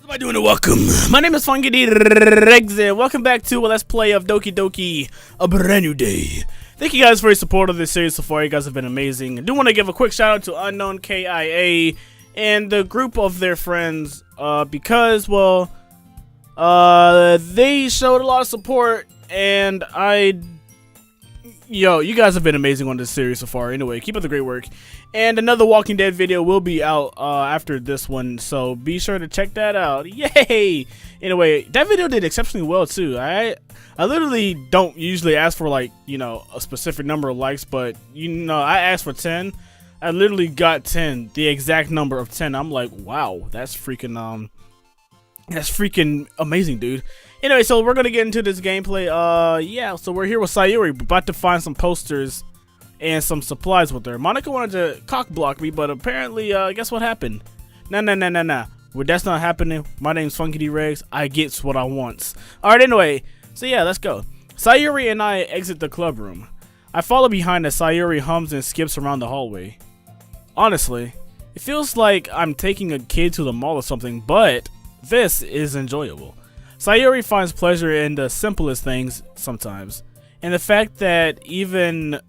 How am I doing and welcome? My name is Regs and welcome back to a Let's Play of Doki Doki, a brand new day. Thank you guys for your support of this series so far. You guys have been amazing. I do want to give a quick shout out to Unknown KIA and the group of their friends because, well, they showed a lot of support and you guys have been amazing on this series so far. Anyway, keep up the great work. And another Walking Dead video will be out after this one, so be sure to check that out. Yay! Anyway, that video did exceptionally well too. I literally don't usually ask for like, a specific number of likes, but I asked for 10. I literally got 10, the exact number of 10. I'm like, wow, that's freaking amazing, dude. Anyway, so we're gonna get into this gameplay. Yeah, so we're here with Sayori, about to find some posters and some supplies with her. Monica wanted to cock block me, but apparently, guess what happened? Nah. Well, that's not happening. My name's Regs. I gets what I wants. Alright, anyway. So yeah, let's go. Sayori and I exit the club room. I follow behind as Sayori hums and skips around the hallway. Honestly, it feels like I'm taking a kid to the mall or something, but this is enjoyable. Sayori finds pleasure in the simplest things sometimes, and the fact that even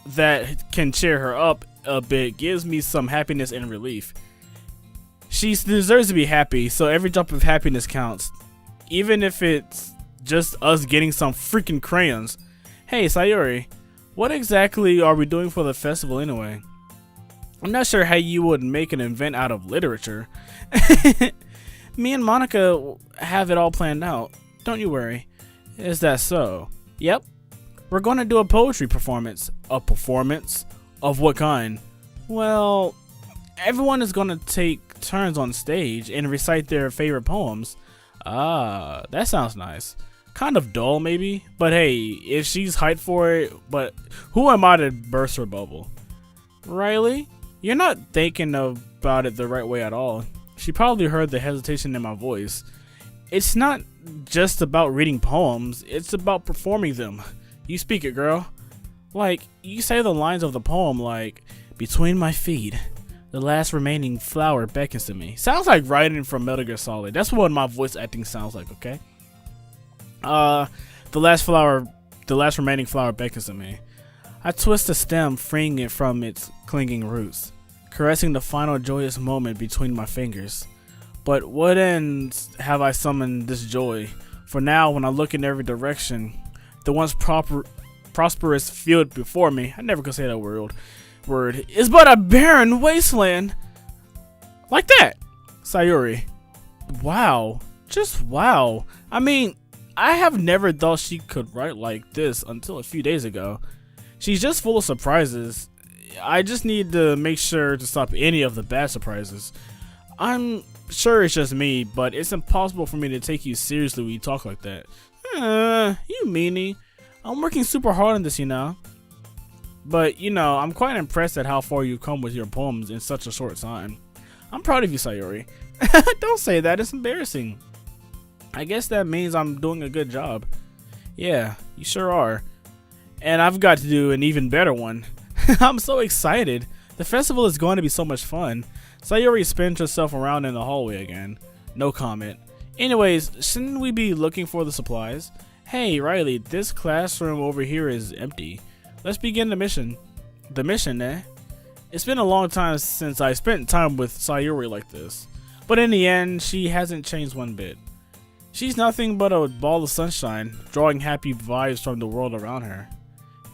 that can cheer her up a bit gives me some happiness and relief. She deserves to be happy, so every drop of happiness counts, even if it's just us getting some freaking crayons. Hey Sayori, what exactly are we doing for the festival anyway? I'm not sure how you would make an event out of literature. Me and Monica have it all planned out. Don't you worry. Is that so? Yep. We're going to do a poetry performance. A performance? Of what kind? Well, everyone is going to take turns on stage and recite their favorite poems. Ah, that sounds nice. Kind of dull maybe, but hey, if she's hyped for it, but who am I to burst her bubble? Riley, you're not thinking about it the right way at all. She probably heard the hesitation in my voice. It's not just about reading poems, it's about performing them. You speak it, girl. Like, you say the lines of the poem like, between my feet, the last remaining flower beckons to me. Sounds like writing from Metal Gear Solid. That's what my voice acting sounds like, okay? The last remaining flower beckons to me. I twist the stem, freeing it from its clinging roots, caressing the final joyous moment between my fingers. But what ends have I summoned this joy? For now, when I look in every direction, the once prosperous field before me, I never could say that word, is but a barren wasteland. Like that. Sayori. Wow. Just wow. I mean, I have never thought she could write like this until a few days ago. She's just full of surprises. I just need to make sure to stop any of the bad surprises. I'm sure it's just me, but it's impossible for me to take you seriously when you talk like that. You meanie. I'm working super hard on this, But, I'm quite impressed at how far you've come with your poems in such a short time. I'm proud of you, Sayori. Don't say that, it's embarrassing. I guess that means I'm doing a good job. Yeah, you sure are. And I've got to do an even better one. I'm so excited. The festival is going to be so much fun. Sayori spins herself around in the hallway again. No comment. Anyways, shouldn't we be looking for the supplies? Hey, Riley, this classroom over here is empty. Let's begin the mission. The mission, eh? It's been a long time since I spent time with Sayori like this. But in the end, she hasn't changed one bit. She's nothing but a ball of sunshine, drawing happy vibes from the world around her.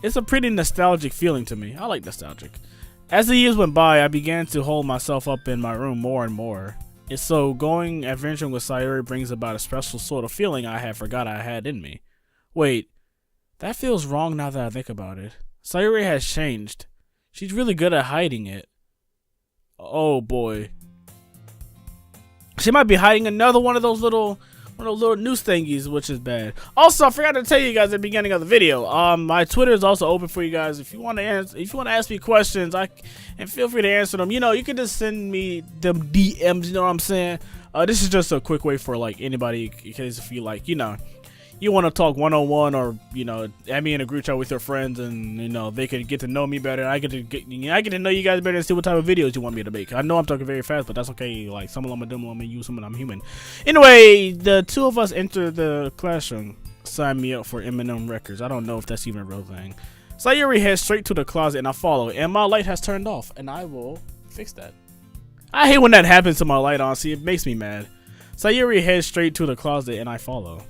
It's a pretty nostalgic feeling to me. I like nostalgic. As the years went by, I began to hold myself up in my room more and more. And so going adventuring with Sayori brings about a special sort of feeling I had forgot I had in me. Wait, that feels wrong now that I think about it. Sayori has changed. She's really good at hiding it. Oh boy. She might be hiding another one of those little news thingies, which is bad. Also, I forgot to tell you guys at the beginning of the video. My Twitter is also open for you guys. If you want to ask me questions, and feel free to answer them. You can just send me them DMs. You know what I'm saying? This is just a quick way for like anybody, in case if you like, you want to talk one-on-one, or add me in a group chat with your friends, and they can get to know me better. I get to know you guys better and see what type of videos you want me to make. I know I'm talking very fast, but that's okay. Like, some of them are dumb, I'm you, some of them I'm human. Anyway, the two of us enter the classroom. Sign me up for Eminem Records. I don't know if that's even a real thing. Sayori heads straight to the closet, and I follow. And my light has turned off, and I will fix that. I hate when that happens to my light, honestly. It makes me mad. Sayori heads straight to the closet, and I follow.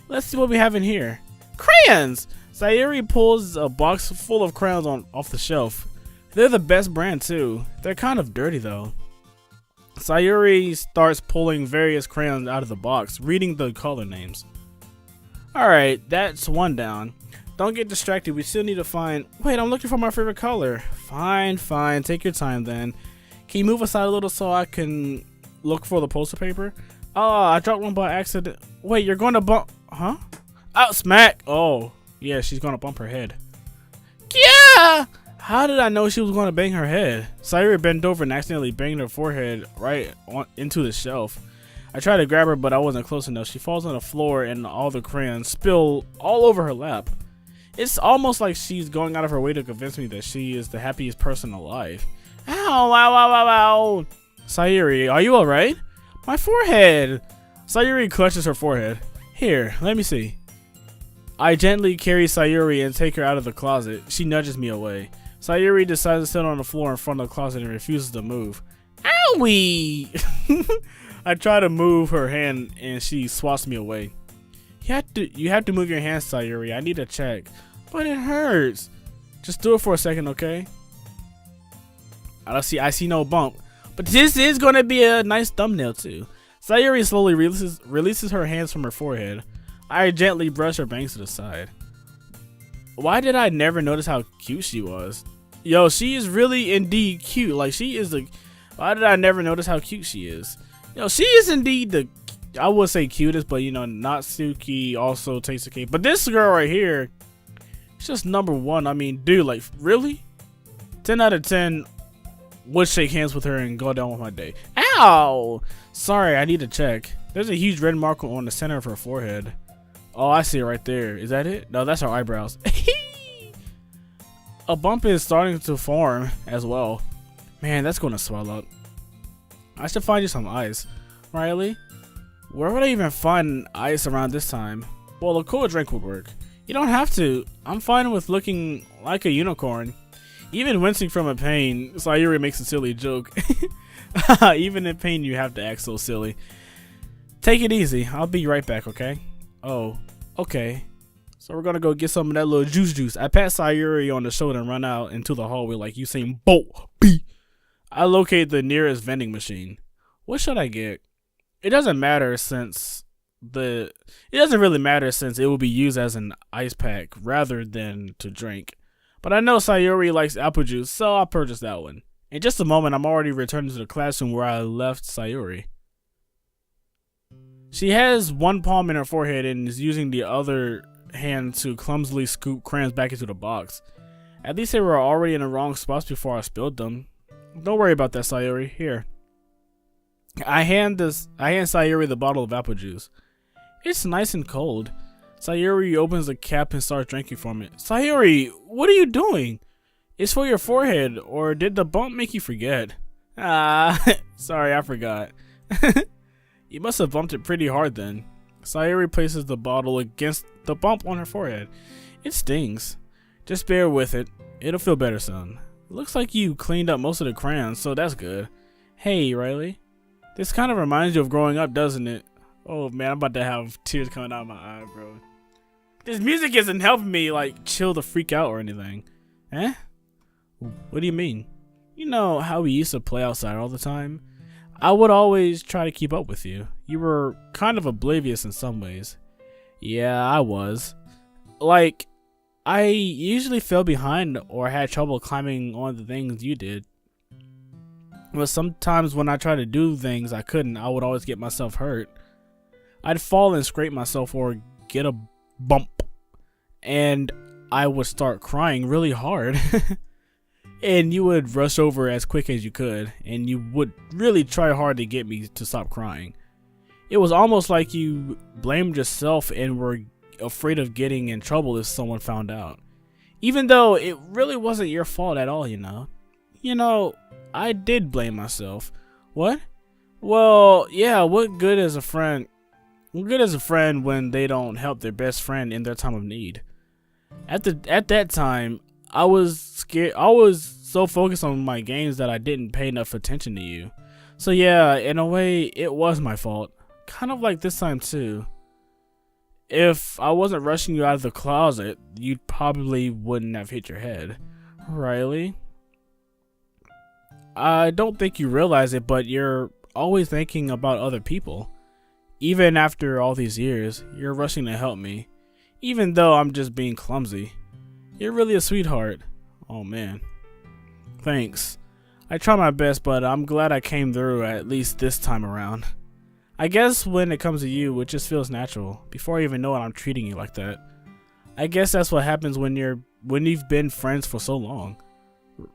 Let's see what we have in here. Crayons! Sayori pulls a box full of crayons off the shelf. They're the best brand too. They're kind of dirty though. Sayori starts pulling various crayons out of the box, reading the color names. Alright, that's one down. Don't get distracted, we still need to find... Wait, I'm looking for my favorite color. Fine, take your time then. Can you move aside a little so I can look for the poster paper? Oh, I dropped one by accident. Wait, you're going to bump... Huh? Oh, smack! Oh, yeah, she's gonna bump her head. Yeah! How did I know she was gonna bang her head? Sayori bent over and accidentally banged her forehead right into the shelf. I tried to grab her, but I wasn't close enough. She falls on the floor and all the crayons spill all over her lap. It's almost like she's going out of her way to convince me that she is the happiest person alive. Ow, ow, ow, ow, ow. Sayori, are you alright? My forehead! Sayori clutches her forehead. Here, let me see. I gently carry Sayori and take her out of the closet. She nudges me away. Sayori decides to sit on the floor in front of the closet and refuses to move. Owie! I try to move her hand and she swats me away. You have to move your hand, Sayori. I need to check. But it hurts. Just do it for a second, okay? I see no bump. But this is gonna be a nice thumbnail too. Sayori slowly releases her hands from her forehead. I gently brush her bangs to the side. Why did I never notice how cute she was? Yo, she is really indeed cute. Like, she is the... Why did I never notice how cute she is? Yo, she is indeed the... I would say cutest, but Natsuki also takes the cake. But this girl right here, she's just number one. I mean, dude, like, really? 10 out of 10 would shake hands with her and go down with my day. Ow! Sorry, I need to check. There's a huge red mark on the center of her forehead. Oh, I see it right there. Is that it? No, that's her eyebrows. A bump is starting to form as well. Man, that's going to swell up. I should find you some ice. Riley? Where would I even find ice around this time? Well, a cool drink would work. You don't have to. I'm fine with looking like a unicorn. Even wincing from a pain, Sayori makes a silly joke. Even in pain, you have to act so silly. Take it easy. I'll be right back, okay? Oh, okay. So we're gonna go get some of that little juice. I pat Sayori on the shoulder and run out into the hallway like Usain Bolt. I locate the nearest vending machine. What should I get? It doesn't matter since it will be used as an ice pack rather than to drink. But I know Sayori likes apple juice, so I'll purchase that one. In just a moment, I'm already returning to the classroom where I left Sayori. She has one palm in her forehead and is using the other hand to clumsily scoop crayons back into the box. At least they were already in the wrong spots before I spilled them. Don't worry about that, Sayori. Here. I hand Sayori the bottle of apple juice. It's nice and cold. Sayori opens the cap and starts drinking from it. Sayori, what are you doing? It's for your forehead, or did the bump make you forget? Sorry, I forgot. You must have bumped it pretty hard then. Sayori places the bottle against the bump on her forehead. It stings. Just bear with it. It'll feel better soon. Looks like you cleaned up most of the crayons, so that's good. Hey, Riley. This kind of reminds you of growing up, doesn't it? Oh man, I'm about to have tears coming out of my eye, bro. This music isn't helping me, like, chill the freak out or anything. Eh? What do you mean? You know how we used to play outside all the time? I would always try to keep up with you. You were kind of oblivious in some ways. Yeah, I was. Like, I usually fell behind or had trouble climbing on the things you did. But sometimes when I tried to do things I couldn't, I would always get myself hurt. I'd fall and scrape myself or get a bump, and I would start crying really hard. And you would rush over as quick as you could, and you would really try hard to get me to stop crying. It was almost like you blamed yourself and were afraid of getting in trouble if someone found out. Even though it really wasn't your fault at all, you know. You know, I did blame myself. What? Well, yeah, what good is a friend? What good is a friend when they don't help their best friend in their time of need? At that time, I was scared. I was so focused on my games that I didn't pay enough attention to you. So yeah, in a way, it was my fault. Kind of like this time too. If I wasn't rushing you out of the closet, you probably wouldn't have hit your head. Riley? I don't think you realize it, but you're always thinking about other people. Even after all these years, you're rushing to help me. Even though I'm just being clumsy. You're really a sweetheart. Oh man. Thanks. I try my best, but I'm glad I came through at least this time around. I guess when it comes to you, it just feels natural. Before I even know it, I'm treating you like that. I guess that's what happens when you've been friends for so long.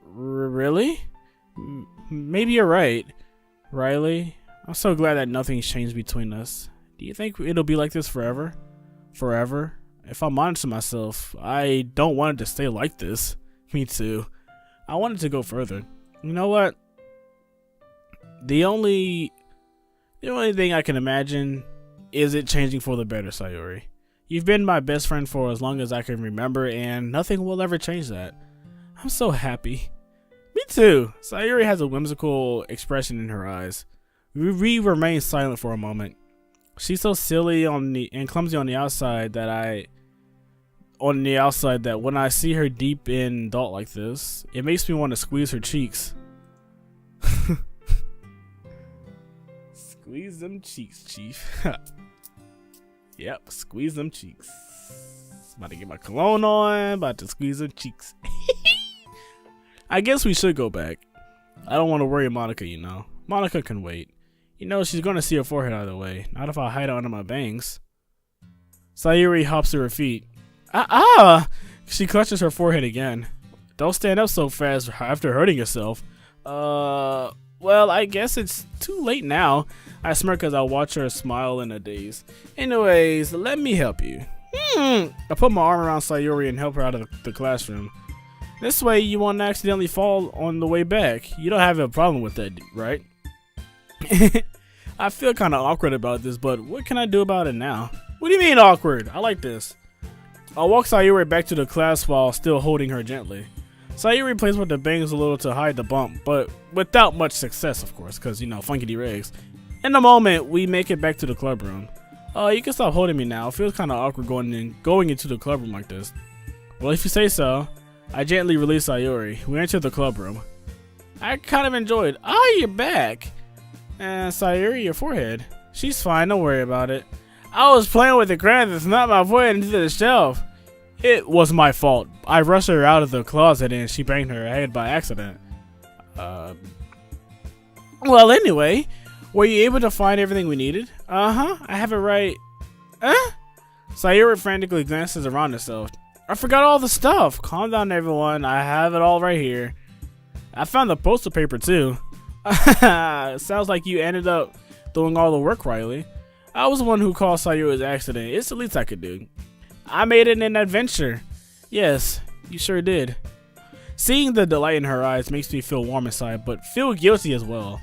Really? Maybe you're right, Riley. I'm so glad that nothing's changed between us. Do you think it'll be like this forever? Forever? If I'm honest to myself, I don't want it to stay like this. Me too. I want it to go further. You know what? The only thing I can imagine is it changing for the better, Sayori. You've been my best friend for as long as I can remember, and nothing will ever change that. I'm so happy. Me too. Sayori has a whimsical expression in her eyes. We remain silent for a moment. She's so silly and clumsy on the outside that when I see her deep in thought like this, it makes me want to squeeze her cheeks. Squeeze them cheeks, Chief. Yep, squeeze them cheeks. About to get my cologne on, about to squeeze them cheeks. I guess we should go back. I don't want to worry Monica, you know. Monica can wait. You know, she's going to see her forehead either way. Not if I hide it under my bangs. Sayori hops to her feet. She clutches her forehead again. Don't stand up so fast after hurting yourself. Well, I guess it's too late now. I smirk as I watch her smile in a daze. Anyways, let me help you. I put my arm around Sayori and help her out of the classroom. This way you won't accidentally fall on the way back. You don't have a problem with that, right? I feel kind of awkward about this, but what can I do about it now? What do you mean awkward? I like this. I'll walk Sayori back to the class while still holding her gently. Sayori plays with the bangs a little to hide the bump, but without much success, of course, because, you know, funkity rigs. In a moment, we make it back to the club room. You can stop holding me now. It feels kind of awkward going into the club room like this. Well, if you say so. I gently release Sayori. We enter the club room. I kind of enjoyed. You're back. And Sayori, your forehead. She's fine, don't worry about it. I was playing with the crayon that's not my forehead into the shelf. It was my fault. I rushed her out of the closet and she banged her head by accident. Well, anyway, were you able to find everything we needed? I have it right. Sayori frantically glances around herself. I forgot all the stuff. Calm down, everyone. I have it all right here. I found the poster paper, too. Sounds like you ended up doing all the work, Riley. I was the one who caused Sayori's accident. It's the least I could do. I made it an adventure. Yes, you sure did. Seeing the delight in her eyes makes me feel warm inside, but feel guilty as well.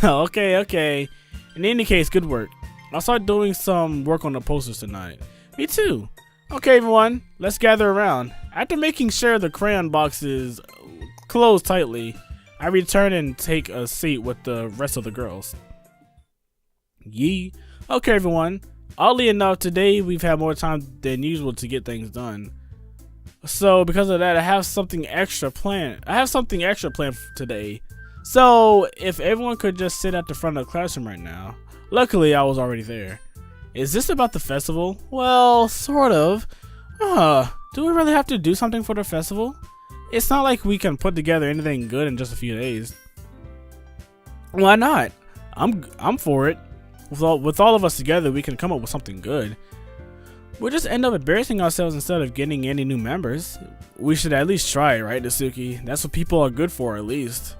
Okay. In any case, good work. I'll start doing some work on the posters tonight. Me too. Okay, everyone, let's gather around. After making sure the crayon box is closed tightly, I return and take a seat with the rest of the girls. Yee. Okay, everyone. Oddly enough, today we've had more time than usual to get things done. So, because of that, I have something extra planned. For today. So, if everyone could just sit at the front of the classroom right now. Luckily, I was already there. Is this about the festival? Well, sort of. Do we really have to do something for the festival? It's not like we can put together anything good in just a few days. Why not? I'm for it. With all of us together, we can come up with something good. We'll just end up embarrassing ourselves instead of getting any new members. We should at least try, right, Natsuki? That's what people are good for, at least.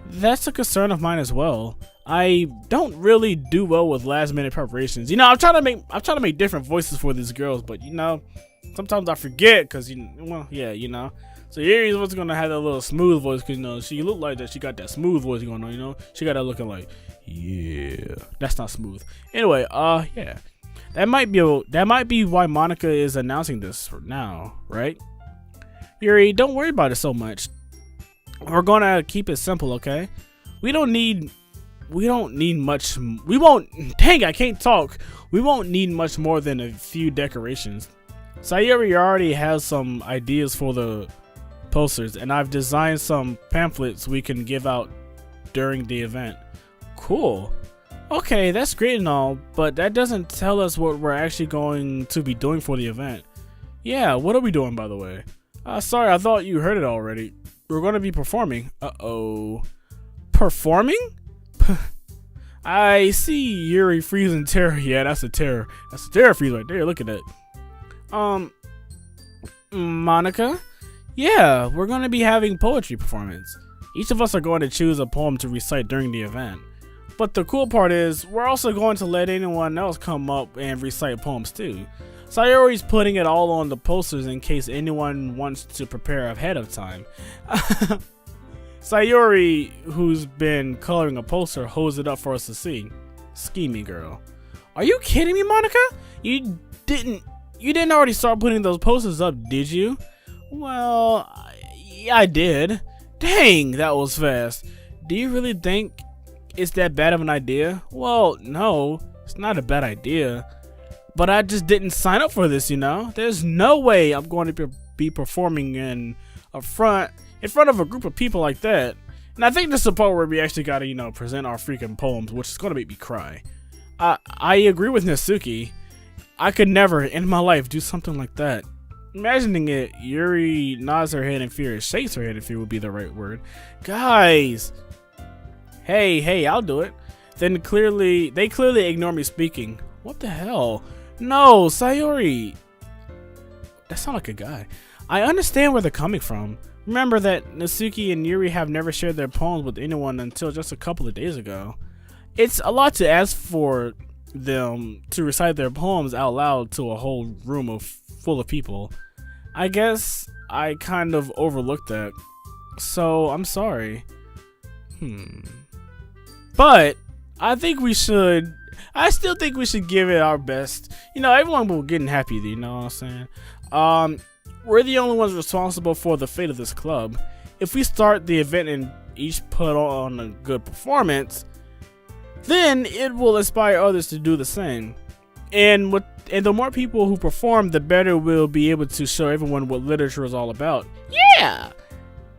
That's a concern of mine as well. I don't really do well with last minute preparations. You know, I'm trying to make different voices for these girls, but you know, sometimes I forget because you know. So Yuri's what's gonna have that little smooth voice because you know she look like that. She got that smooth voice going on. You know, she got that looking like yeah. That's not smooth. Anyway, yeah. That might be why Monica is announcing this now, right? Yuri, don't worry about it so much. We're gonna keep it simple, okay? We don't need much. Dang, I can't talk. We won't need much more than a few decorations. Sayori already has some ideas for the posters, and I've designed some pamphlets we can give out during the event. Cool. Okay, that's great and all, but that doesn't tell us what we're actually going to be doing for the event. Yeah, what are we doing, by the way? Sorry, I thought you heard it already. We're going to be performing. Uh-oh. Performing? I see Yuri freezing terror. Yeah, that's a terror. That's a terror freeze right there. Look at that. Monica? Yeah, we're going to be having poetry performance. Each of us are going to choose a poem to recite during the event. But the cool part is, we're also going to let anyone else come up and recite poems too. Sayori's putting it all on the posters in case anyone wants to prepare ahead of time. Sayori, who's been coloring a poster, holds it up for us to see. Scheming girl. Are you kidding me, Monica? You didn't already start putting those posters up, did you? Well, yeah, I did. Dang, that was fast. Do you really think it's that bad of an idea? Well, no, it's not a bad idea. But I just didn't sign up for this, you know? There's no way I'm going to be performing in front of a group of people like that. And I think this is the part where we actually gotta, you know, present our freaking poems, which is gonna make me cry. I agree with Natsuki. I could never in my life do something like that. Imagining it, Yuri nods her head in fear. Shakes her head in fear would be the right word. Guys! Hey, I'll do it. Then they clearly ignore me speaking. What the hell? No, Sayori. That sounds like a guy. I understand where they're coming from. Remember that Natsuki and Yuri have never shared their poems with anyone until just a couple of days ago. It's a lot to ask for them to recite their poems out loud to a whole room full of people. I guess I kind of overlooked that. So, I'm sorry. But I still think we should give it our best. You know, everyone will get happy, you know what I'm saying? We're the only ones responsible for the fate of this club. If we start the event and each put on a good performance, then it will inspire others to do the same. And the more people who perform, the better we'll be able to show everyone what literature is all about. Yeah!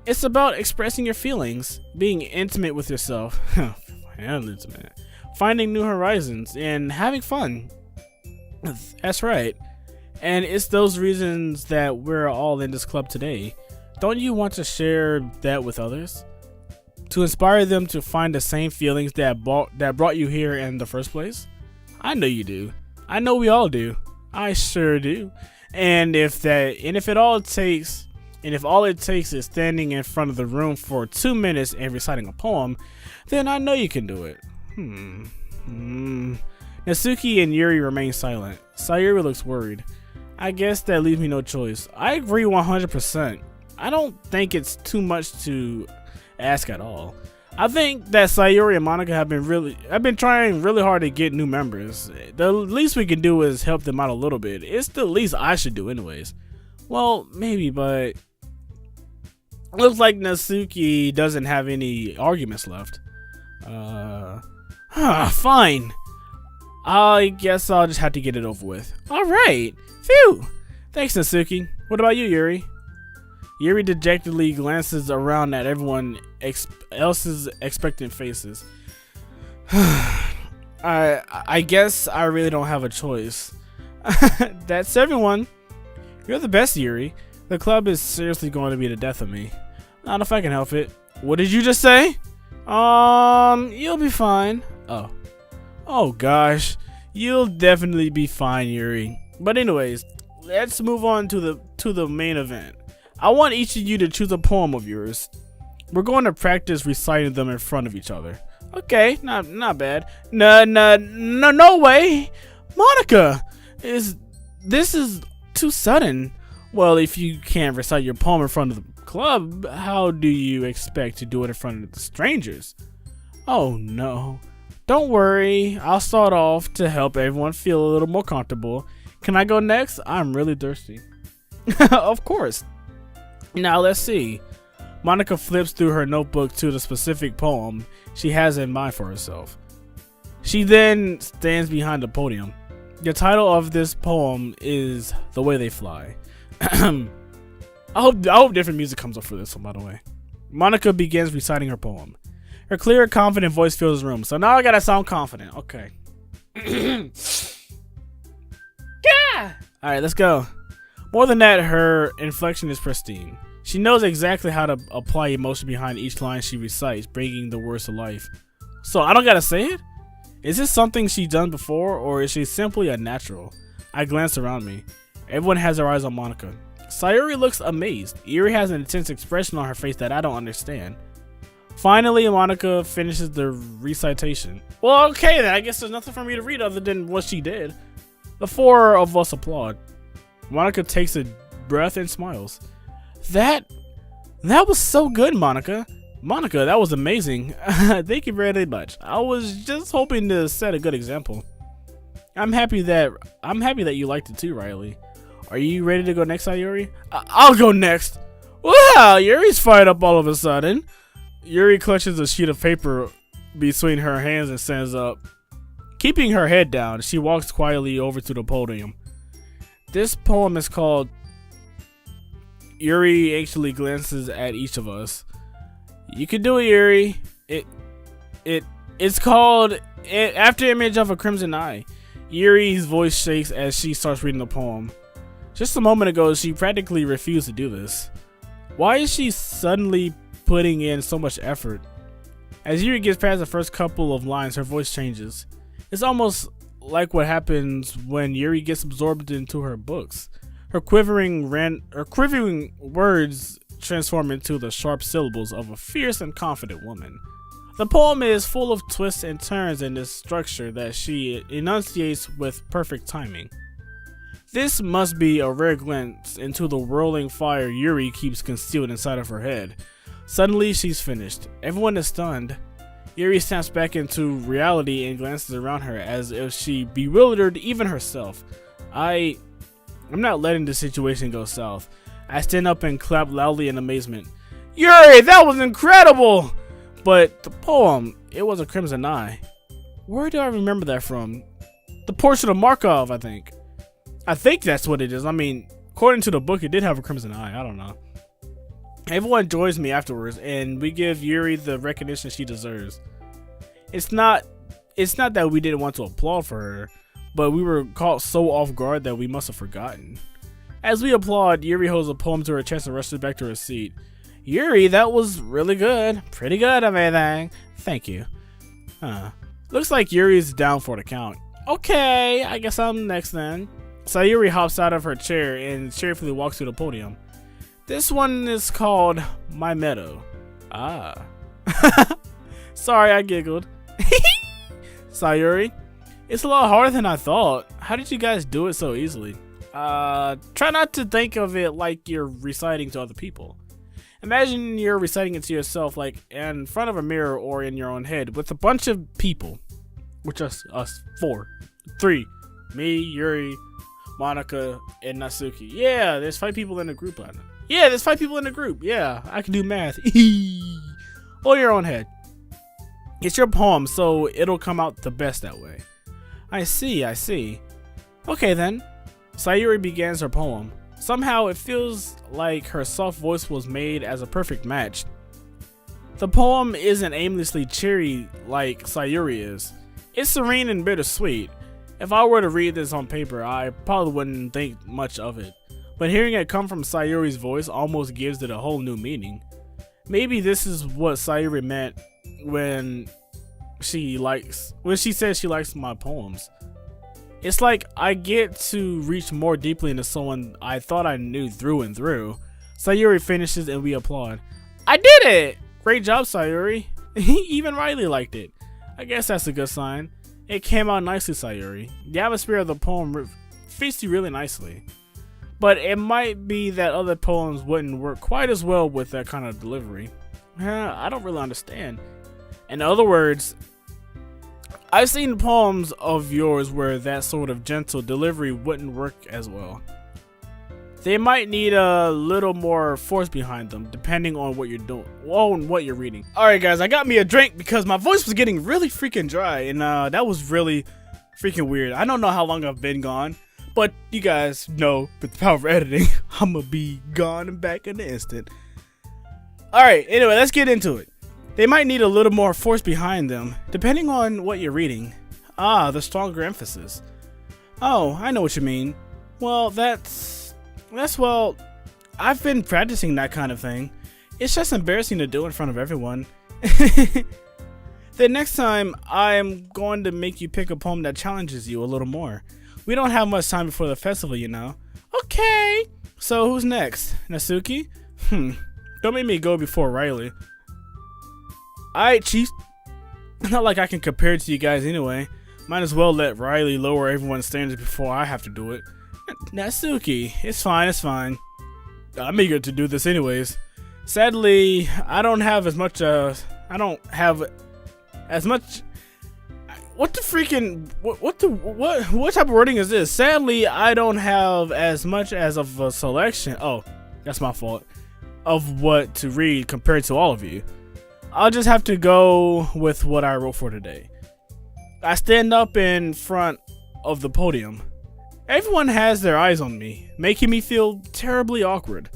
It's about expressing your feelings, being intimate with yourself. Intimate. Finding new horizons, and having fun. That's right. And it's those reasons that we're all in this club today. Don't you want to share that with others? To inspire them to find the same feelings that brought you here in the first place? I know you do. I know we all do. I sure do. And if all it takes is standing in front of the room for 2 minutes and reciting a poem, then I know you can do it. Natsuki and Yuri remain silent. Sayori looks worried. I guess that leaves me no choice. I agree 100%. I don't think it's too much to ask at all. I think that Sayori and Monica have been trying really hard to get new members. The least we can do is help them out a little bit. It's the least I should do anyways. Well, maybe, but looks like Natsuki doesn't have any arguments left. Fine. I guess I'll just have to get it over with. Alright. Phew. Thanks, Natsuki. What about you, Yuri? Yuri dejectedly glances around at everyone else's expectant faces. I guess I really don't have a choice. That's everyone. You're the best, Yuri. The club is seriously going to be the death of me. Not if I can help it. What did you just say? You'll be fine. Oh gosh. You'll definitely be fine, Yuri. But anyways, let's move on to the main event. I want each of you to choose a poem of yours. We're going to practice reciting them in front of each other. Okay, not bad. No way, Monica. This is too sudden. Well, if you can't recite your poem in front of the club, how do you expect to do it in front of the strangers? Oh no. Don't worry, I'll start off to help everyone feel a little more comfortable. Can I go next? I'm really thirsty. Of course. Now let's see. Monica flips through her notebook to the specific poem she has in mind for herself. She then stands behind the podium. The title of this poem is The Way They Fly. I hope different music comes up for this one, by the way. Monica begins reciting her poem. Her clear, confident voice fills the room. So now I gotta sound confident. Okay. Yeah! Alright, let's go. More than that, her inflection is pristine. She knows exactly how to apply emotion behind each line she recites, bringing the words to life. So I don't gotta say it? Is this something she's done before, or is she simply a natural? I glance around me. Everyone has their eyes on Monica. Sayori looks amazed. Yuri has an intense expression on her face that I don't understand. Finally, Monica finishes the recitation. Well, okay then, I guess there's nothing for me to read other than what she did. The four of us applaud. Monica takes a breath and smiles. That was so good, Monica. Monica, that was amazing. Thank you very much. I was just hoping to set a good example. I'm happy that you liked it too, Riley. Are you ready to go next, Sayori? I'll go next. Wow, Yuri's fired up all of a sudden. Yuri clutches a sheet of paper between her hands and stands up. Keeping her head down, she walks quietly over to the podium. This poem is called... Yuri actually glances at each of us. You can do it, Yuri. It's called After Image of a Crimson Eye. Yuri's voice shakes as she starts reading the poem. Just a moment ago, she practically refused to do this. Why is she suddenly putting in so much effort? As Yuri gets past the first couple of lines, her voice changes. It's almost like what happens when Yuri gets absorbed into her books. Her quivering words transform into the sharp syllables of a fierce and confident woman. The poem is full of twists and turns in this structure that she enunciates with perfect timing. This must be a rare glimpse into the whirling fire Yuri keeps concealed inside of her head. Suddenly, she's finished. Everyone is stunned. Yuri snaps back into reality and glances around her as if she bewildered even herself. I'm not letting the situation go south. I stand up and clap loudly in amazement. Yuri, that was incredible! But the poem, it was a Crimson Eye. Where do I remember that from? The portrait of Markov, I think. I think that's what it is. I mean, according to the book, it did have a Crimson Eye. I don't know. Everyone joins me afterwards, and we give Yuri the recognition she deserves. It's not that we didn't want to applaud for her, but we were caught so off guard that we must have forgotten. As we applaud, Yuri holds a poem to her chest and rushes back to her seat. Yuri, that was really good. Pretty good, everything. Thank you. Looks like Yuri's down for the count. Okay, I guess I'm next then. Sayori hops out of her chair and cheerfully walks to the podium. This one is called My Meadow. Ah. Sorry, I giggled. Sayori, it's a lot harder than I thought. How did you guys do it so easily? Try not to think of it like you're reciting to other people. Imagine you're reciting it to yourself, like in front of a mirror or in your own head with a bunch of people. Which us 3. Me, Yuri, Monica, and Natsuki. Yeah, there's 5 people in the group. Yeah, there's 5 people in the group. Yeah, I can do math. Or your own head. It's your poem, so it'll come out the best that way. I see. Okay then. Sayori begins her poem. Somehow it feels like her soft voice was made as a perfect match. The poem isn't aimlessly cheery like Sayori is. It's serene and bittersweet. If I were to read this on paper, I probably wouldn't think much of it. But hearing it come from Sayori's voice almost gives it a whole new meaning. Maybe this is what Sayori meant when she says she likes my poems. It's like I get to reach more deeply into someone I thought I knew through and through. Sayori finishes and we applaud. I did it! Great job, Sayori. Even Riley liked it. I guess that's a good sign. It came out nicely, Sayori. The atmosphere of the poem fits you really nicely. But it might be that other poems wouldn't work quite as well with that kind of delivery. I don't really understand. In other words, I've seen poems of yours where that sort of gentle delivery wouldn't work as well. They might need a little more force behind them, depending on what you're doing, on what you're reading. Alright guys, I got me a drink because my voice was getting really freaking dry, and that was really freaking weird. I don't know how long I've been gone, but you guys know, with the power of editing, I'm gonna be gone and back in an instant. Alright, anyway, let's get into it. They might need a little more force behind them, depending on what you're reading. Ah, the stronger emphasis. Oh, I know what you mean. Well, well, I've been practicing that kind of thing. It's just embarrassing to do in front of everyone. The next time, I'm going to make you pick a poem that challenges you a little more. We don't have much time before the festival, you know. Okay. So who's next? Natsuki? Don't make me go before Riley. Alright, chief. Not like I can compare it to you guys anyway. Might as well let Riley lower everyone's standards before I have to do it. Natsuki, it's fine, it's fine. I'm eager to do this anyways. Sadly, I don't have as much, what type of wording is this? Sadly, I don't have as much as of a selection. Oh, that's my fault. Of what to read compared to all of you. I'll just have to go with what I wrote for today. I stand up in front of the podium. Everyone has their eyes on me, making me feel terribly awkward.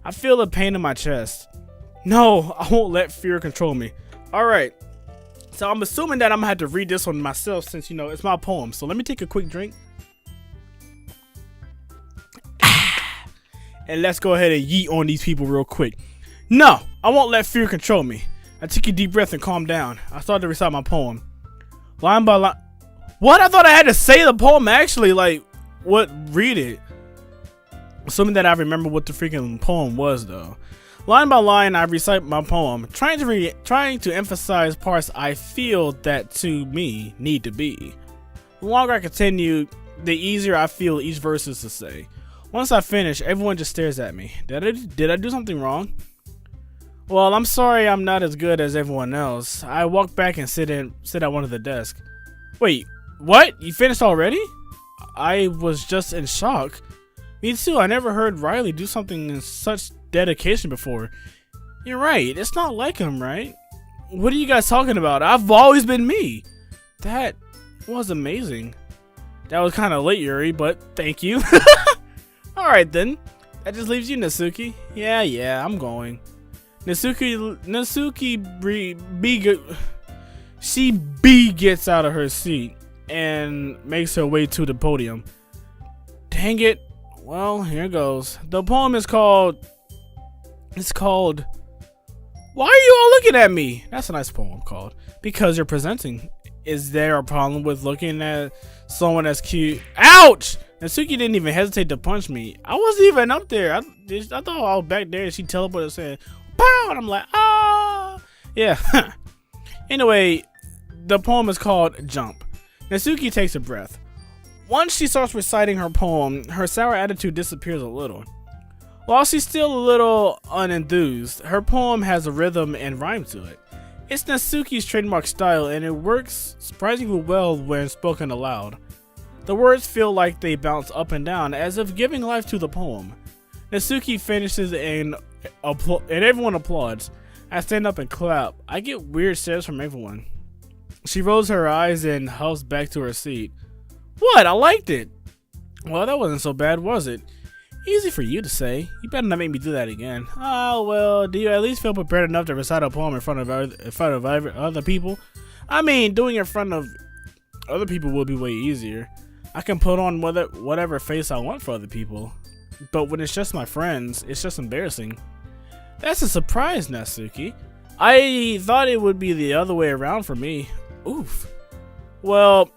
I feel a pain in my chest. No, I won't let fear control me. Alright, so I'm assuming that I'm gonna have to read this one myself since, you know, it's my poem. So let me take a quick drink. And let's go ahead and yeet on these people real quick. No, I won't let fear control me. I took a deep breath and calmed down. I started to recite my poem. Line by line. What? I thought I had to say the poem actually, like, what? Read it. Assuming that I remember what the freaking poem was, though. Line by line, I recite my poem, trying to emphasize parts I feel that to me need to be. The longer I continue, the easier I feel each verse is to say. Once I finish, everyone just stares at me. Did I do something wrong? Well, I'm sorry I'm not as good as everyone else. I walk back and sit at one of the desks. Wait, what? You finished already? I was just in shock. Me too, I never heard Riley do something in such dedication before. You're right, it's not like him, right? What are you guys talking about? I've always been me. That was amazing. That was kind of late, Yuri, but thank you. Alright then, that just leaves you, Natsuki. Yeah, I'm going. Natsuki gets out of her seat and makes her way to the podium. Dang it. Well, here goes. The poem is called... Why are you all looking at me? That's a nice poem called. Because you're presenting. Is there a problem with looking at someone that's cute? Ouch! Natsuki didn't even hesitate to punch me. I wasn't even up there. I thought I was back there and she teleported and said, pow! And I'm like, ah! Yeah. Anyway, the poem is called Jump. Natsuki takes a breath. Once she starts reciting her poem, her sour attitude disappears a little. While she's still a little unenthused, her poem has a rhythm and rhyme to it. It's Natsuki's trademark style and it works surprisingly well when spoken aloud. The words feel like they bounce up and down as if giving life to the poem. Natsuki finishes and everyone applauds. I stand up and clap. I get weird stares from everyone. She rolls her eyes and hops back to her seat. What? I liked it. Well, that wasn't so bad, was it? Easy for you to say. You better not make me do that again. Oh, well, do you at least feel prepared enough to recite a poem in front of other people? I mean, doing it in front of other people will be way easier. I can put on whatever face I want for other people. But when it's just my friends, it's just embarrassing. That's a surprise, Natsuki. I thought it would be the other way around for me. Oof. Well,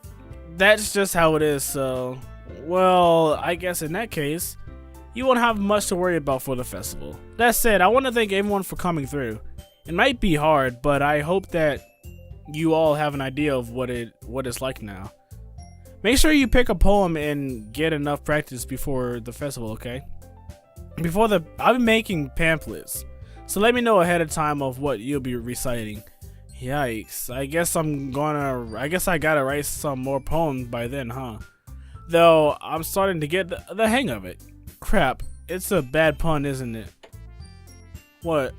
that's just how it is, so... Well, I guess in that case, you won't have much to worry about for the festival. That said, I want to thank everyone for coming through. It might be hard, but I hope that you all have an idea of what it's like now. Make sure you pick a poem and get enough practice before the festival, okay? I'll be making pamphlets, so let me know ahead of time of what you'll be reciting. Yikes, I guess I gotta write some more poems by then, huh? Though I'm starting to get the hang of it. Crap, it's a bad pun, isn't it? What?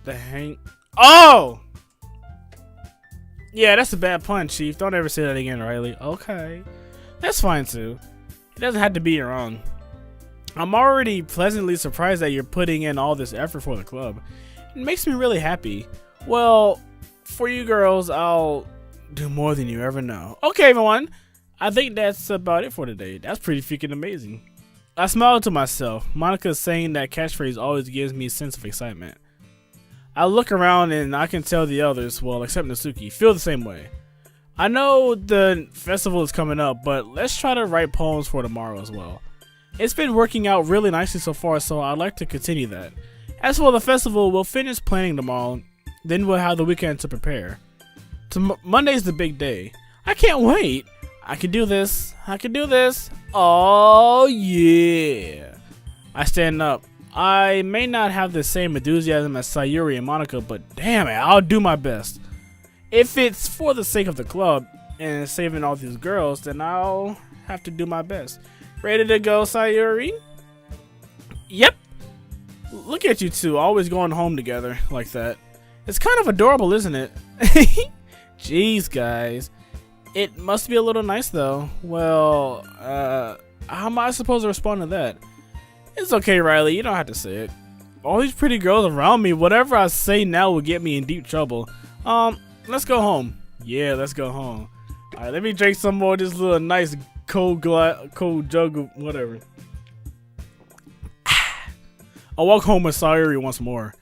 The hang? Oh! Yeah, that's a bad pun, Chief. Don't ever say that again, Riley. Okay. That's fine, too. It doesn't have to be wrong. I'm already pleasantly surprised that you're putting in all this effort for the club. It makes me really happy. Well, for you girls, I'll do more than you ever know. Okay, everyone. I think that's about it for today. That's pretty freaking amazing. I smiled to myself. Monika's saying that catchphrase always gives me a sense of excitement. I look around and I can tell the others, well, except Natsuki, feel the same way. I know the festival is coming up, but let's try to write poems for tomorrow as well. It's been working out really nicely so far, so I'd like to continue that. As for the festival, we'll finish planning tomorrow, then we'll have the weekend to prepare. Monday's the big day. I can't wait. I can do this. I can do this. Oh, yeah. I stand up. I may not have the same enthusiasm as Sayori and Monika, but damn it, I'll do my best. If it's for the sake of the club and saving all these girls, then I'll have to do my best. Ready to go, Sayori? Yep. Look at you two, always going home together like that. It's kind of adorable, isn't it? Jeez, guys. It must be a little nice, though. Well, how am I supposed to respond to that? It's okay, Riley, you don't have to say it. All these pretty girls around me, whatever I say now will get me in deep trouble. Let's go home. Yeah, let's go home. Alright, let me drink some more of this little nice cold jug of whatever. I'll walk home with Sayori once more.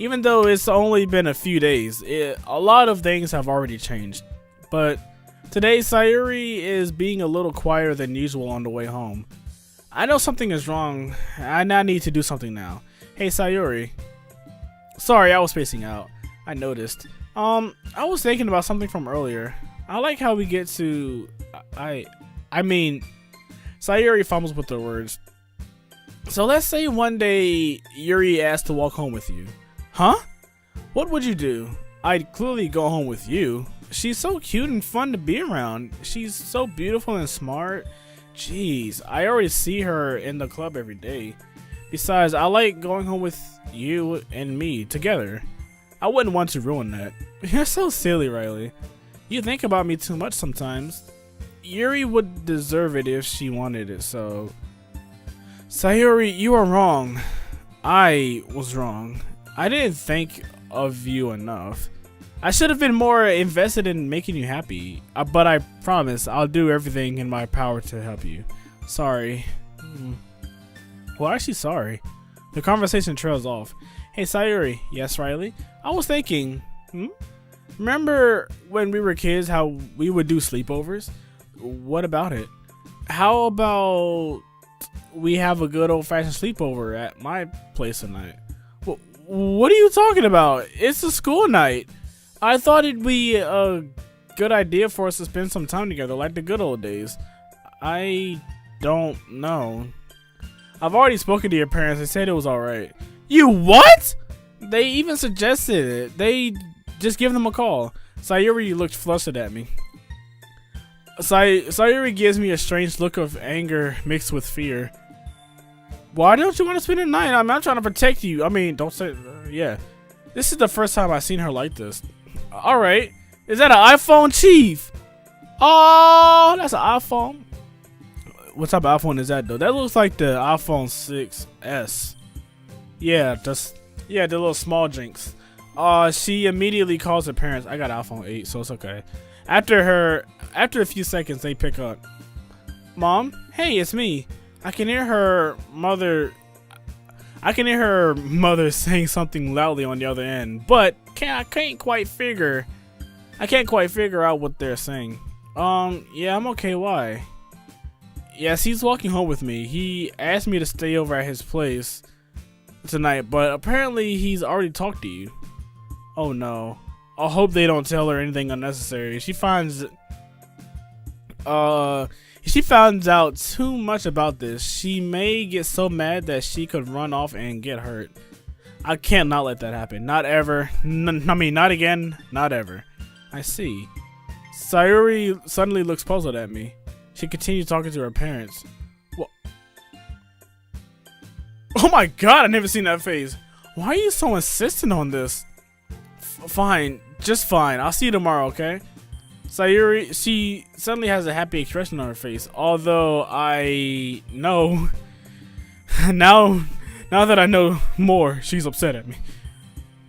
Even though it's only been a few days, a lot of things have already changed. But today, Sayori is being a little quieter than usual on the way home. I know something is wrong. I now need to do something now. Hey, Sayori. Sorry, I was spacing out. I noticed. I was thinking about something from earlier. I like how we get to... I mean... Sayori fumbles with the words. So let's say one day Yuri asked to walk home with you. Huh? What would you do? I'd clearly go home with you. She's so cute and fun to be around. She's so beautiful and smart. Jeez, I already see her in the club every day. Besides, I like going home with you and me together. I wouldn't want to ruin that. You're so silly, Riley. You think about me too much sometimes. Yuri would deserve it if she wanted it, so... Sayori, you are wrong. I was wrong. I didn't think of you enough. I should have been more invested in making you happy, but I promise I'll do everything in my power to help you. Sorry. Why is she sorry? The conversation trails off. Hey Sayori. Yes, Riley? I was thinking, remember when we were kids how we would do sleepovers? What about it? How about we have a good old-fashioned sleepover at my place tonight? What are you talking about? It's a school night. I thought it'd be a good idea for us to spend some time together like the good old days. I don't know. I've already spoken to your parents. They said it was alright. You what? They even suggested it. They just give them a call. Sayori looked flustered at me. Sayori gives me a strange look of anger mixed with fear. Why don't you want to spend the night? I'm trying to protect you. I mean, don't say... yeah. This is the first time I've seen her like this. Alright. Is that an iPhone, Chief? Oh, that's an iPhone. What type of iPhone is that, though? That looks like the iPhone 6S. Yeah, the little small jinx. She immediately calls her parents. I got an iPhone 8, so it's okay. After a few seconds, they pick up. Mom? Hey, it's me. I can hear her mother saying something loudly on the other end, but I can't quite figure out what they're saying. Yeah, I'm okay. Why? Yes, he's walking home with me. He asked me to stay over at his place tonight, but apparently he's already talked to you. Oh no. I hope they don't tell her anything unnecessary. She finds out too much about this, she may get so mad that she could run off and get hurt. I can't not let that happen. Not ever. I mean, not again. Not ever. I see. Sayori suddenly looks puzzled at me. She continues talking to her parents. What? Oh my god, I've never seen that face. Why are you so insistent on this? Fine. Just fine. I'll see you tomorrow, okay? Sayori, she suddenly has a happy expression on her face. Although I know now that I know more, she's upset at me.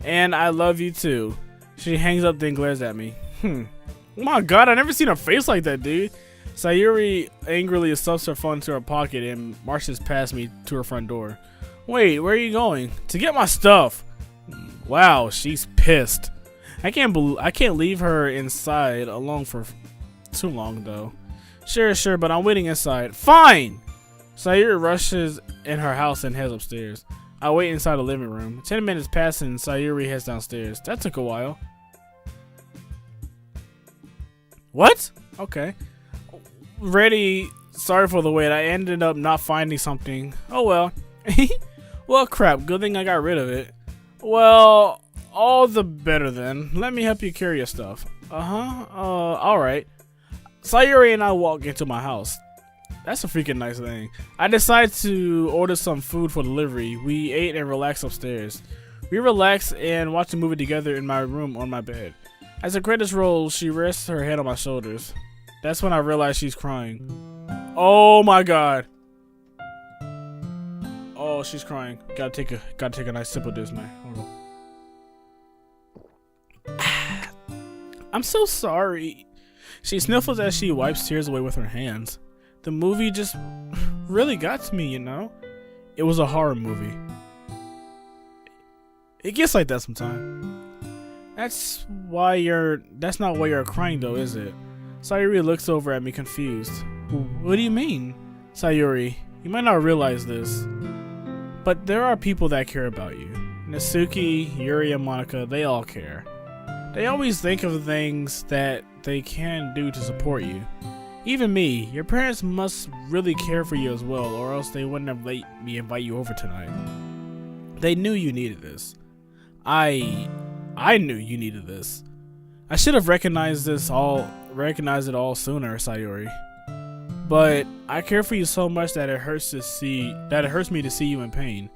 And I love you too. She hangs up then glares at me. Oh my god, I never seen her face like that, dude. Sayori angrily stuffs her phone into her pocket and marches past me to her front door. Wait, where are you going? To get my stuff. Wow, she's pissed. I can't leave her inside alone for too long though. Sure, but I'm waiting inside. Fine! Sayori rushes in her house and heads upstairs. I wait inside the living room. 10 minutes pass and Sayori heads downstairs. That took a while. What? Okay. Ready. Sorry for the wait. I ended up not finding something. Oh well. Well, crap. Good thing I got rid of it. Well, all the better then. Let me help you carry your stuff. Alright. Sayori and I walk into my house. That's a freaking nice thing. I decide to order some food for delivery. We ate and relaxed upstairs. We relax and watch a movie together in my room on my bed. As the credits roll, she rests her head on my shoulders. That's when I realize she's crying. Oh my god. Oh, she's crying. Gotta take a nice sip of this, man. Hold on. I'm so sorry. She sniffles as she wipes tears away with her hands. The movie just really got to me, you know? It was a horror movie. It gets like that sometimes. That's not why you're crying though, is it? Sayori looks over at me confused. What do you mean? Sayori, you might not realize this, but there are people that care about you. Natsuki, Yuri, and Monica, they all care. They always think of things that they can do to support you. Even me, your parents must really care for you as well, or else they wouldn't have let me invite you over tonight. They knew you needed this. I knew you needed this. I should have recognized it all sooner, Sayori. But I care for you so much that it hurts me to see you in pain.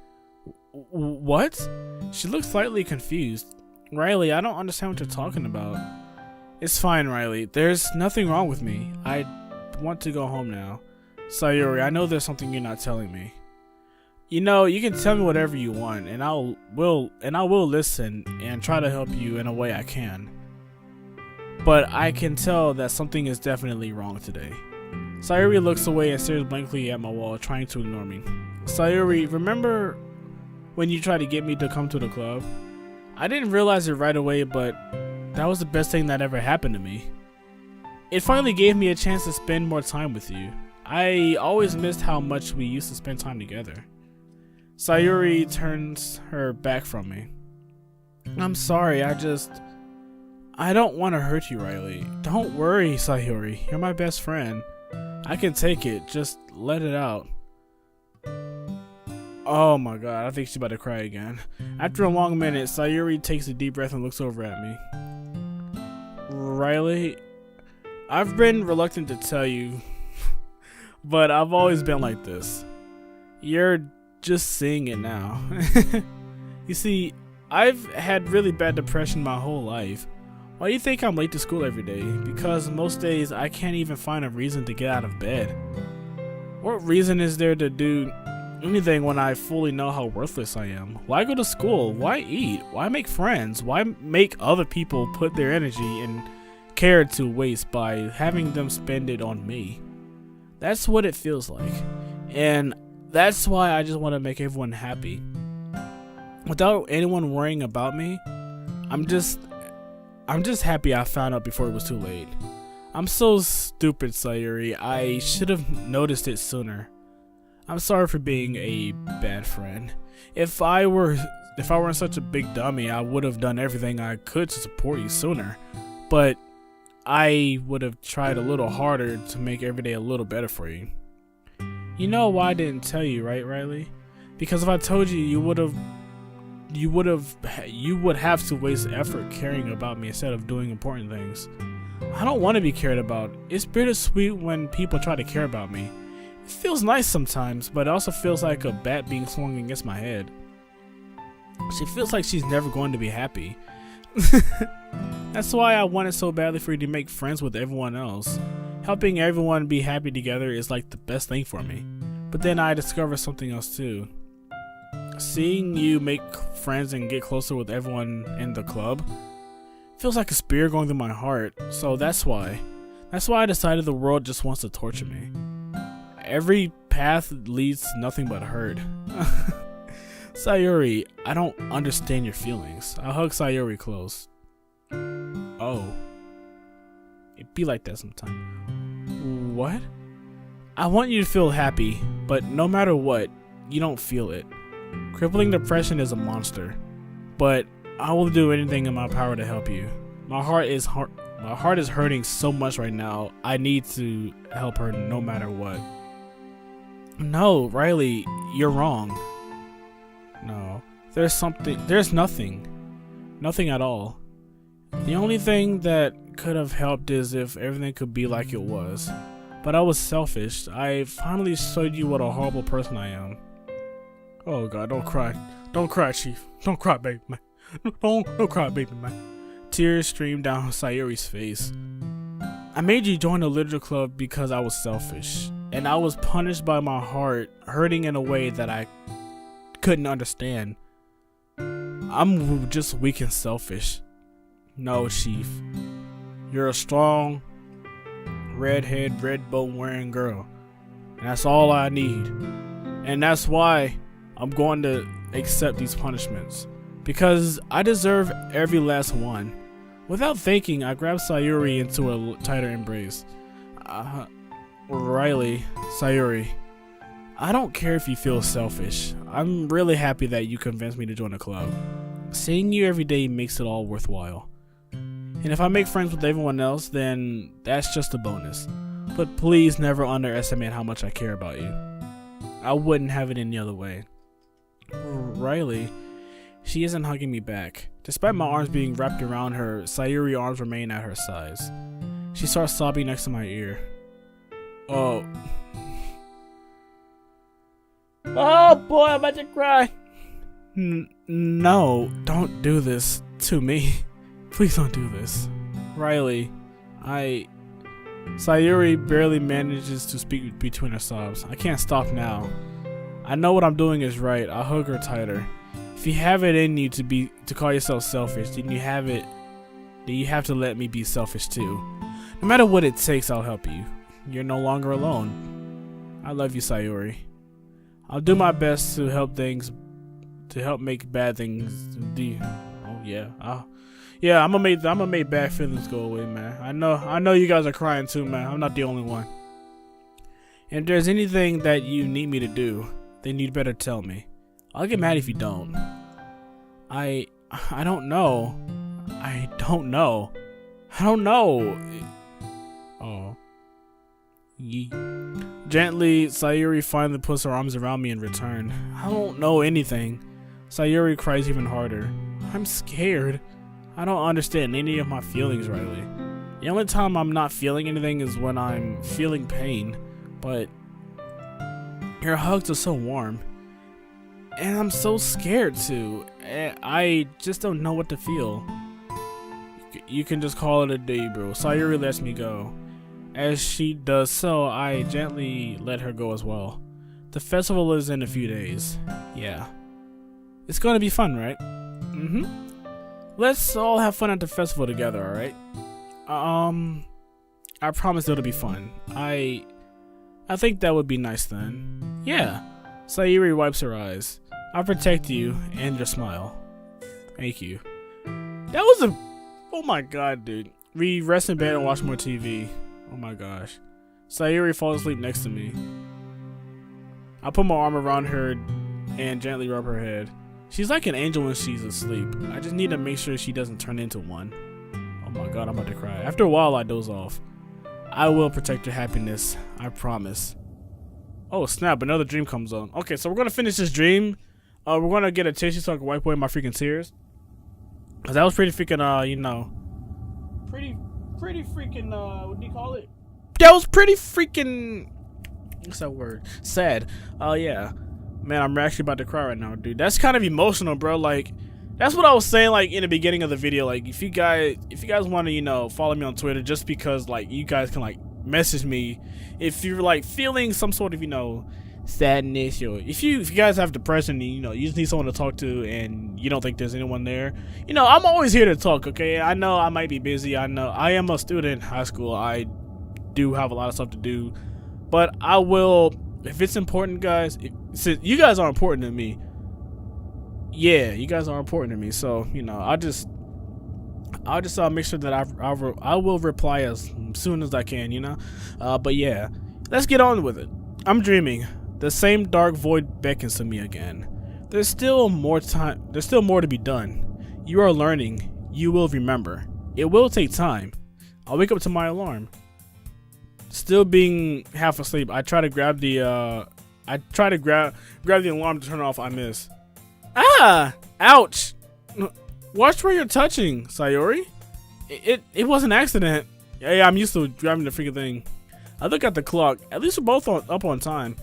What? She looks slightly confused. Riley, I don't understand what you're talking about. It's fine, Riley. There's nothing wrong with me. I want to go home now. Sayori, I know there's something you're not telling me. You know, you can tell me whatever you want, and I will listen and try to help you in a way I can. But I can tell that something is definitely wrong today. Sayori looks away and stares blankly at my wall, trying to ignore me. Sayori, remember when you tried to get me to come to the club? I didn't realize it right away, but that was the best thing that ever happened to me. It finally gave me a chance to spend more time with you. I always missed how much we used to spend time together. Sayori turns her back from me. I'm sorry, I don't want to hurt you, Riley. Don't worry, Sayori. You're my best friend. I can take it. Just let it out. Oh my god, I think she's about to cry again. After a long minute, Sayori takes a deep breath and looks over at me. Riley, I've been reluctant to tell you, but I've always been like this. You're just seeing it now. You see, I've had really bad depression my whole life. Why do you think I'm late to school every day? Because most days I can't even find a reason to get out of bed. What reason is there to do anything when I fully know how worthless I am? Why go to school? Why eat? Why make friends? Why make other people put their energy and care to waste by having them spend it on me? That's what it feels like. And that's why I just want to make everyone happy. Without anyone worrying about me, I'm just happy I found out before it was too late. I'm so stupid, Sayori. I should have noticed it sooner. I'm sorry for being a bad friend. If I were If I weren't such a big dummy, I would have done everything I could to support you sooner. But I would have tried a little harder to make every day a little better for you. You know why I didn't tell you, right, Riley? Because if I told you, you would have to waste effort caring about me instead of doing important things. I don't want to be cared about. It's bittersweet when people try to care about me. It feels nice sometimes, but it also feels like a bat being swung against my head. She feels like she's never going to be happy. That's why I wanted so badly for you to make friends with everyone else. Helping everyone be happy together is like the best thing for me. But then I discovered something else too. Seeing you make friends and get closer with everyone in the club feels like a spear going through my heart. So that's why I decided the world just wants to torture me. Every path leads to nothing but hurt. Sayori, I don't understand your feelings. I hug Sayori close. Oh. It be like that sometimes. What? I want you to feel happy, but no matter what, you don't feel it. Crippling depression is a monster, but I will do anything in my power to help you. My heart is hurting so much right now. I need to help her no matter what. No, Riley, you're wrong. No, there's nothing at all. The only thing that could have helped is if everything could be like it was. But I was selfish. I finally showed you what a horrible person I am. Oh God, don't cry. Don't cry, Chief. Don't cry, baby man. Don't cry, baby man. Tears streamed down Sayori's face. I made you join the literature club because I was selfish. And I was punished by my heart hurting in a way that I couldn't understand. I'm just weak and selfish. No, Chief. You're a strong, redhead, red bow wearing girl. And that's all I need. And that's why I'm going to accept these punishments. Because I deserve every last one. Without thinking, I grabbed Sayori into a tighter embrace. Riley, Sayori, I don't care if you feel selfish. I'm really happy that you convinced me to join the club. Seeing you every day makes it all worthwhile. And if I make friends with everyone else, then that's just a bonus. But please never underestimate how much I care about you. I wouldn't have it any other way. Riley, she isn't hugging me back. Despite my arms being wrapped around her, Sayori's arms remain at her sides. She starts sobbing next to my ear. Oh. Oh boy, I'm about to cry. No, don't do this to me. Please don't do this. Riley, Sayori barely manages to speak between her sobs. I can't stop now. I know what I'm doing is right. I'll hug her tighter. If you have it in you to call yourself selfish, then you have to let me be selfish too. No matter what it takes, I'll help you. You're no longer alone. I love you, Sayori. I'll do my best to help make bad things be. Oh yeah. Yeah, I'm gonna make bad feelings go away, man. I know you guys are crying too, man. I'm not the only one. And if there's anything that you need me to do, then you'd better tell me. I'll get mad if you don't. I don't know. I don't know. Oh. Gently, Sayori finally puts her arms around me in return. I don't know anything. Sayori cries even harder. I'm scared. I don't understand any of my feelings, Riley. The only time I'm not feeling anything is when I'm feeling pain. But your hugs are so warm. And I'm so scared too. I just don't know what to feel. You can just call it a day, bro. Sayori lets me go. As she does so, I gently let her go as well. The festival is in a few days. Yeah. It's gonna be fun, right? Mm-hmm. Let's all have fun at the festival together, alright? I promise it'll be fun. I think that would be nice then. Yeah. Sayori wipes her eyes. I'll protect you and your smile. Thank you. That was oh my god, dude. We rest in bed and watch more TV. Oh my gosh. Sayori falls asleep next to me. I put my arm around her and gently rub her head. She's like an angel when she's asleep. I just need to make sure she doesn't turn into one. Oh my god, I'm about to cry. After a while, I doze off. I will protect your happiness. I promise. Oh snap, another dream comes on. Okay, so we're gonna finish this dream. We're gonna get a tissue so I can wipe away my freaking tears. Cause that was pretty freaking, you know, pretty freaking, what do you call it? That was pretty freaking, what's that word? Sad. Yeah. Man, I'm actually about to cry right now, dude. That's kind of emotional, bro. Like, that's what I was saying, like, in the beginning of the video. Like, if you guys want to, you know, follow me on Twitter, just because, like, you guys can, like, message me if you're, like, feeling some sort of, you know, sadness, or if you guys have depression, you know, you just need someone to talk to and you don't think there's anyone there, you know, I'm always here to talk. Okay, I know I might be busy. I know I am a student in high school. I do have a lot of stuff to do, but I will, if it's important, guys. Since you guys are important to me, yeah, you guys are important to me. So, you know, I'll just make sure that I will reply as soon as I can, you know. But yeah, let's get on with it. I'm dreaming. The same dark void beckons to me again. There's still more time. There's still more to be done. You are learning. You will remember. It will take time. I'll wake up to my alarm. Still being half asleep, I try to grab the grab the alarm to turn it off. I miss. Ah! Ouch! Watch where you're touching, Sayori. It was an accident. Yeah, I'm used to grabbing the freaking thing. I look at the clock. At least we're both up on time.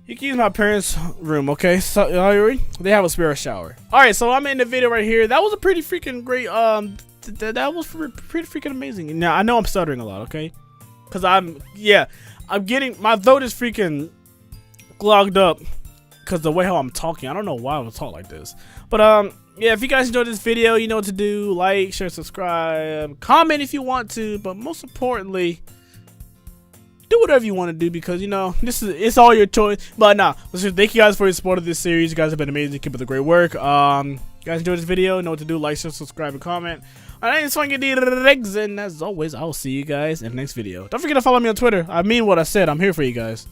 You can use my parents' room, okay? Sayori, they have a spare shower. All right, so I'm in the video right here. That was a pretty freaking great. That was pretty freaking amazing. Now I know I'm stuttering a lot, okay? Cause I'm getting, my throat is freaking clogged up because the way how I'm talking. I don't know why I would talk like this, but yeah, if you guys enjoyed this video, you know what to do. Like, share, subscribe, comment if you want to, but most importantly, do whatever you want to do, because, you know, it's all your choice. But nah, listen, thank you guys for your support of this series. You guys have been amazing. Keep up the great work. You guys enjoyed this video, know what to do. Like, share, subscribe, and comment. Alright, it's fun getting the rigs, and as always, I'll see you guys in the next video. Don't forget to follow me on Twitter. I mean what I said. I'm here for you guys.